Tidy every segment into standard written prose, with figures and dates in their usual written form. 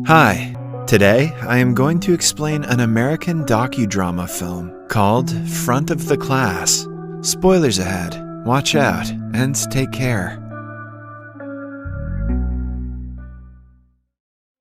Hi, today I am going to explain an American docudrama film called Front of the Class. Spoilers ahead, watch out, and take care.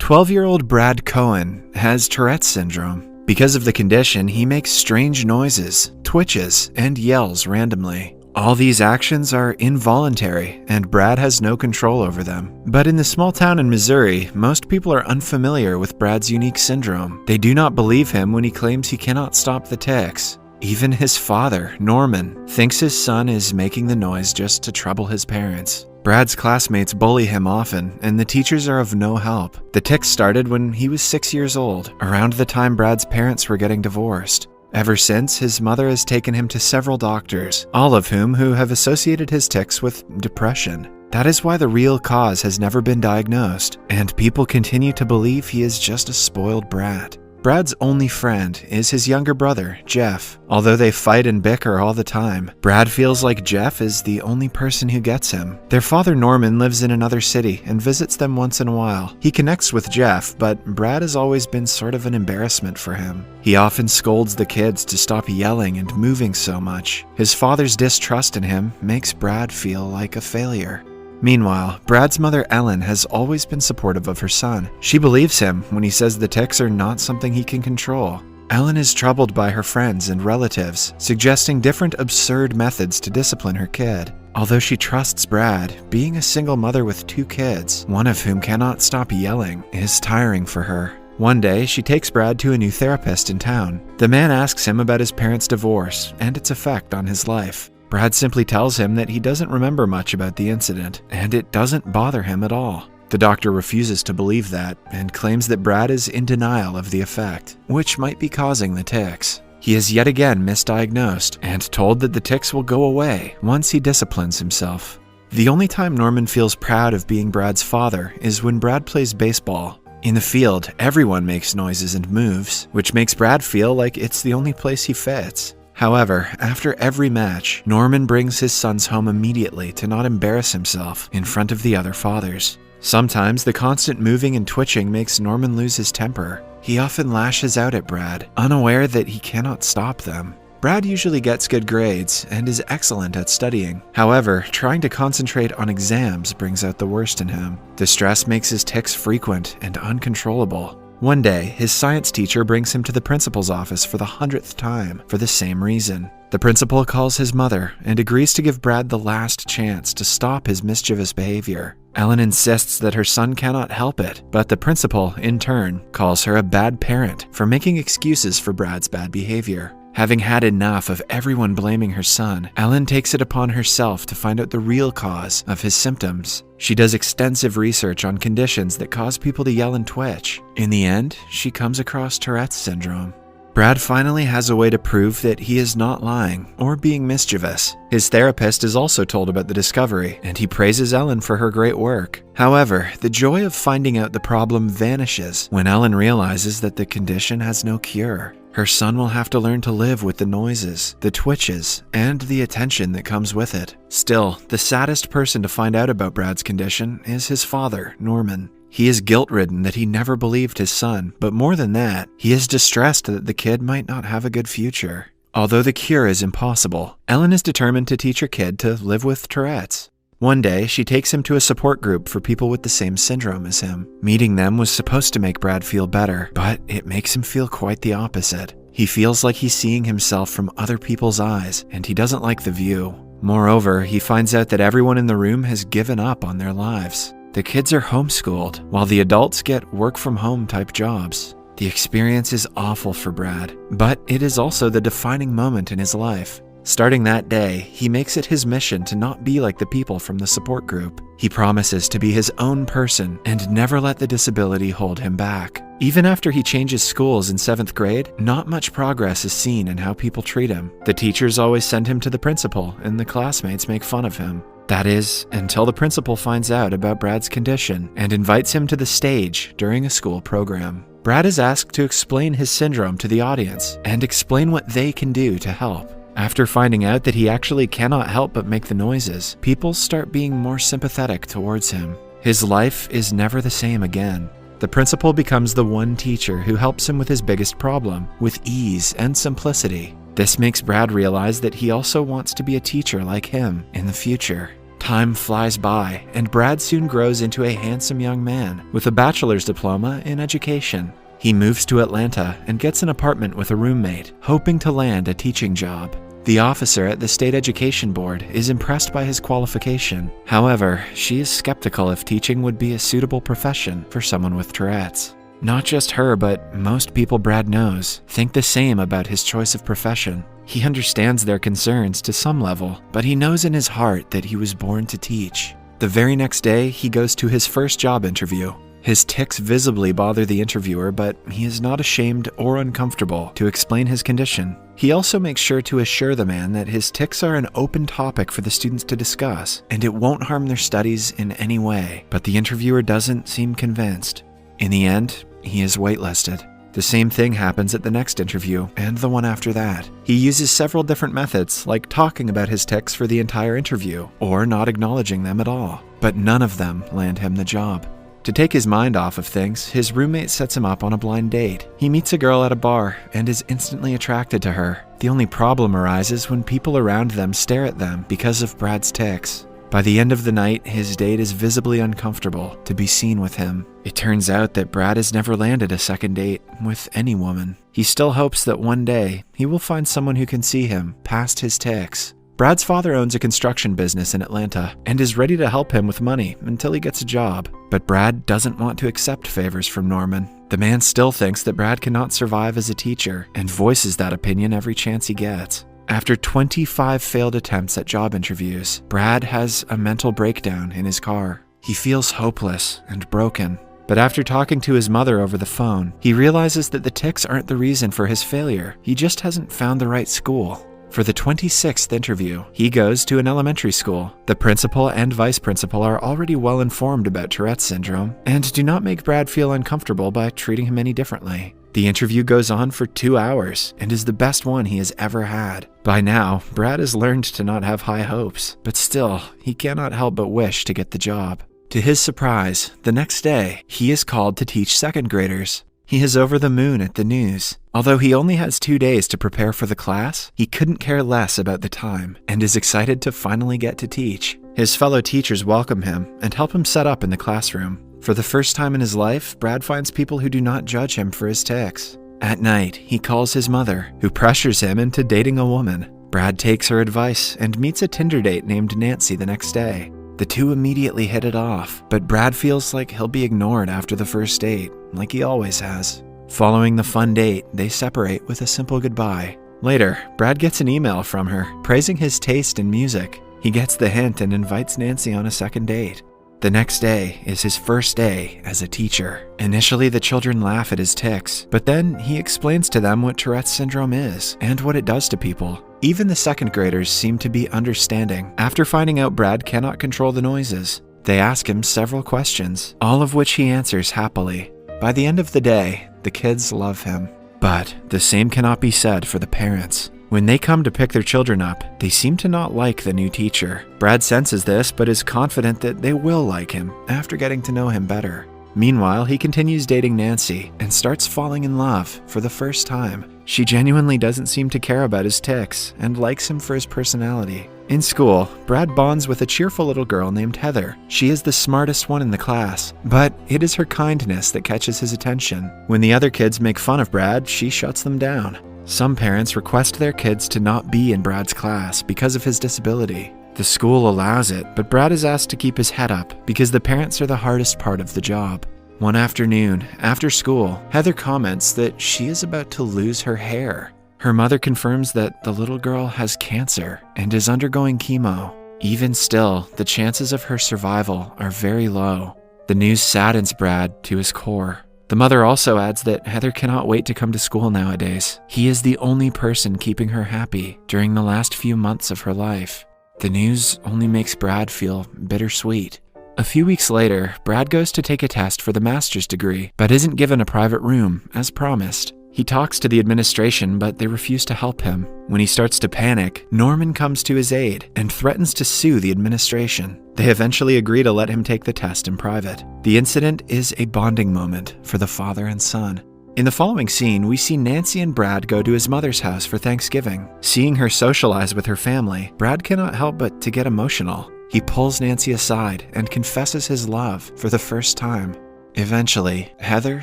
12-year-old Brad Cohen has Tourette's syndrome. Because of the condition, he makes strange noises, twitches, and yells randomly. All these actions are involuntary, and Brad has no control over them. But in the small town in Missouri, most people are unfamiliar with Brad's unique syndrome. They do not believe him when he claims he cannot stop the tics. Even his father, Norman, thinks his son is making the noise just to trouble his parents. Brad's classmates bully him often, and the teachers are of no help. The tics started when he was 6 years old, around the time Brad's parents were getting divorced. Ever since, his mother has taken him to several doctors, all of whom have associated his tics with depression. That is why the real cause has never been diagnosed, and people continue to believe he is just a spoiled brat. Brad's only friend is his younger brother, Jeff. Although they fight and bicker all the time, Brad feels like Jeff is the only person who gets him. Their father, Norman, lives in another city and visits them once in a while. He connects with Jeff, but Brad has always been sort of an embarrassment for him. He often scolds the kids to stop yelling and moving so much. His father's distrust in him makes Brad feel like a failure. Meanwhile, Brad's mother Ellen has always been supportive of her son. She believes him when he says the tics are not something he can control. Ellen is troubled by her friends and relatives, suggesting different absurd methods to discipline her kid. Although she trusts Brad, being a single mother with 2 kids, one of whom cannot stop yelling, is tiring for her. One day, she takes Brad to a new therapist in town. The man asks him about his parents' divorce and its effect on his life. Brad simply tells him that he doesn't remember much about the incident, and it doesn't bother him at all. The doctor refuses to believe that, and claims that Brad is in denial of the effect, which might be causing the tics. He is yet again misdiagnosed, and told that the tics will go away once he disciplines himself. The only time Norman feels proud of being Brad's father is when Brad plays baseball. In the field, everyone makes noises and moves, which makes Brad feel like it's the only place he fits. However, after every match, Norman brings his sons home immediately to not embarrass himself in front of the other fathers. Sometimes the constant moving and twitching makes Norman lose his temper. He often lashes out at Brad, unaware that he cannot stop them. Brad usually gets good grades and is excellent at studying. However, trying to concentrate on exams brings out the worst in him. The stress makes his tics frequent and uncontrollable. One day, his science teacher brings him to the principal's office for the 100th time for the same reason. The principal calls his mother and agrees to give Brad the last chance to stop his mischievous behavior. Ellen insists that her son cannot help it, but the principal, in turn, calls her a bad parent for making excuses for Brad's bad behavior. Having had enough of everyone blaming her son, Ellen takes it upon herself to find out the real cause of his symptoms. She does extensive research on conditions that cause people to yell and twitch. In the end, she comes across Tourette's syndrome. Brad finally has a way to prove that he is not lying or being mischievous. His therapist is also told about the discovery, and he praises Ellen for her great work. However, the joy of finding out the problem vanishes when Ellen realizes that the condition has no cure. Her son will have to learn to live with the noises, the twitches, and the attention that comes with it. Still, the saddest person to find out about Brad's condition is his father, Norman. He is guilt-ridden that he never believed his son, but more than that, he is distressed that the kid might not have a good future. Although the cure is impossible, Ellen is determined to teach her kid to live with Tourette's. One day, she takes him to a support group for people with the same syndrome as him. Meeting them was supposed to make Brad feel better, but it makes him feel quite the opposite. He feels like he's seeing himself from other people's eyes, and he doesn't like the view. Moreover, he finds out that everyone in the room has given up on their lives. The kids are homeschooled, while the adults get work-from-home type jobs. The experience is awful for Brad, but it is also the defining moment in his life. Starting that day, he makes it his mission to not be like the people from the support group. He promises to be his own person and never let the disability hold him back. Even after he changes schools in 7th grade, not much progress is seen in how people treat him. The teachers always send him to the principal, and the classmates make fun of him. That is, until the principal finds out about Brad's condition and invites him to the stage during a school program. Brad is asked to explain his syndrome to the audience and explain what they can do to help. After finding out that he actually cannot help but make the noises, people start being more sympathetic towards him. His life is never the same again. The principal becomes the one teacher who helps him with his biggest problem, with ease and simplicity. This makes Brad realize that he also wants to be a teacher like him in the future. Time flies by, and Brad soon grows into a handsome young man with a bachelor's diploma in education. He moves to Atlanta and gets an apartment with a roommate, hoping to land a teaching job. The officer at the state education board is impressed by his qualification. However, she is skeptical if teaching would be a suitable profession for someone with Tourette's. Not just her, but most people Brad knows think the same about his choice of profession. He understands their concerns to some level, but he knows in his heart that he was born to teach. The very next day, he goes to his first job interview. His tics visibly bother the interviewer, but he is not ashamed or uncomfortable to explain his condition. He also makes sure to assure the man that his tics are an open topic for the students to discuss, and it won't harm their studies in any way. But the interviewer doesn't seem convinced. In the end, he is waitlisted. The same thing happens at the next interview and the one after that. He uses several different methods, like talking about his tics for the entire interview, or not acknowledging them at all. But none of them land him the job. To take his mind off of things, his roommate sets him up on a blind date. He meets a girl at a bar and is instantly attracted to her. The only problem arises when people around them stare at them because of Brad's tics. By the end of the night, his date is visibly uncomfortable to be seen with him. It turns out that Brad has never landed a second date with any woman. He still hopes that one day he will find someone who can see him past his tics. Brad's father owns a construction business in Atlanta and is ready to help him with money until he gets a job. But Brad doesn't want to accept favors from Norman. The man still thinks that Brad cannot survive as a teacher and voices that opinion every chance he gets. After 25 failed attempts at job interviews, Brad has a mental breakdown in his car. He feels hopeless and broken. But after talking to his mother over the phone, he realizes that the tics aren't the reason for his failure. He just hasn't found the right school. For the 26th interview, he goes to an elementary school. The principal and vice principal are already well informed about Tourette's syndrome and do not make Brad feel uncomfortable by treating him any differently. The interview goes on for 2 hours and is the best one he has ever had. By now, Brad has learned to not have high hopes, but still, he cannot help but wish to get the job. To his surprise, the next day, he is called to teach second graders. He is over the moon at the news. Although he only has 2 days to prepare for the class, he couldn't care less about the time and is excited to finally get to teach. His fellow teachers welcome him and help him set up in the classroom. For the first time in his life, Brad finds people who do not judge him for his tics. At night, he calls his mother, who pressures him into dating a woman. Brad takes her advice and meets a Tinder date named Nancy the next day. The two immediately hit it off, but Brad feels like he'll be ignored after the first date, like he always has. Following the fun date, they separate with a simple goodbye. Later, Brad gets an email from her, praising his taste in music. He gets the hint and invites Nancy on a second date. The next day is his first day as a teacher. Initially, the children laugh at his tics, but then he explains to them what Tourette's syndrome is and what it does to people. Even the second graders seem to be understanding after finding out Brad cannot control the noises. They ask him several questions, all of which he answers happily. By the end of the day, the kids love him. But the same cannot be said for the parents. When they come to pick their children up, they seem to not like the new teacher. Brad senses this, but is confident that they will like him after getting to know him better. Meanwhile, he continues dating Nancy and starts falling in love for the first time. She genuinely doesn't seem to care about his tics and likes him for his personality. In school, Brad bonds with a cheerful little girl named Heather. She is the smartest one in the class, but it is her kindness that catches his attention. When the other kids make fun of Brad, she shuts them down. Some parents request their kids to not be in Brad's class because of his disability. The school allows it, but Brad is asked to keep his head up because the parents are the hardest part of the job. One afternoon, after school, Heather comments that she is about to lose her hair. Her mother confirms that the little girl has cancer and is undergoing chemo. Even still, the chances of her survival are very low. The news saddens Brad to his core. The mother also adds that Heather cannot wait to come to school nowadays. He is the only person keeping her happy during the last few months of her life. The news only makes Brad feel bittersweet. A few weeks later, Brad goes to take a test for the master's degree, but isn't given a private room, as promised. He talks to the administration, but they refuse to help him. When he starts to panic, Norman comes to his aid and threatens to sue the administration. They eventually agree to let him take the test in private. The incident is a bonding moment for the father and son. In the following scene, we see Nancy and Brad go to his mother's house for Thanksgiving. Seeing her socialize with her family, Brad cannot help but to get emotional. He pulls Nancy aside and confesses his love for the first time. Eventually, Heather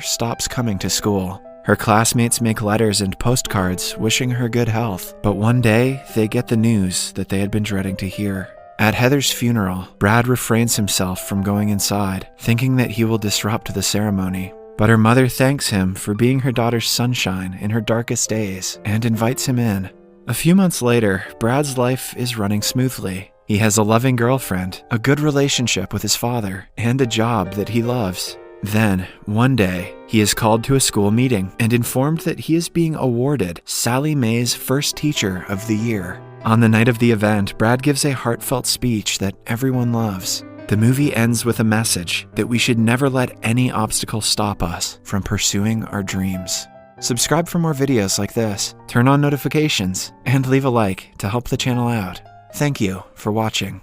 stops coming to school. Her classmates make letters and postcards wishing her good health, but one day they get the news that they had been dreading to hear. At Heather's funeral, Brad refrains himself from going inside, thinking that he will disrupt the ceremony. But her mother thanks him for being her daughter's sunshine in her darkest days and invites him in. A few months later, Brad's life is running smoothly. He has a loving girlfriend, a good relationship with his father, and a job that he loves. Then, one day, he is called to a school meeting and informed that he is being awarded Sally Mae's First Teacher of the Year. On the night of the event, Brad gives a heartfelt speech that everyone loves. The movie ends with a message that we should never let any obstacle stop us from pursuing our dreams. Subscribe for more videos like this, turn on notifications, and leave a like to help the channel out. Thank you for watching.